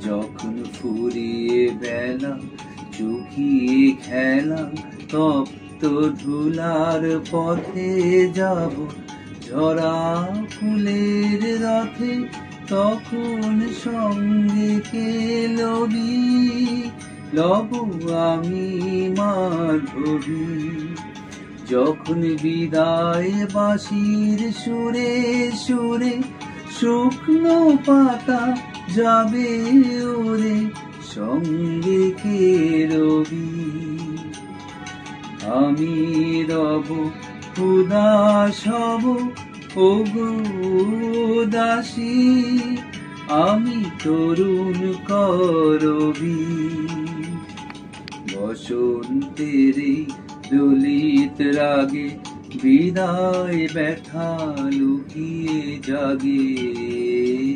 যখন ফুরিয়ে বেলা চুকিয়ে খেলা তপ্ত ধুলার পথে যাব ঝরা ফুলের রথে, তখন সঙ্গে কে লবি লব আমি মাধবী। যখন বিদায় বাঁশির সুরে সুরে শুকনো পাতা যাবে ওরে, সঙ্গে কে রবি আমি রব উদাস হব ওগো দাসী, আমি তরুণ করবি। বসন্তের দলিত রাগে বিদায় ব্যথা লুকিয়ে জাগে।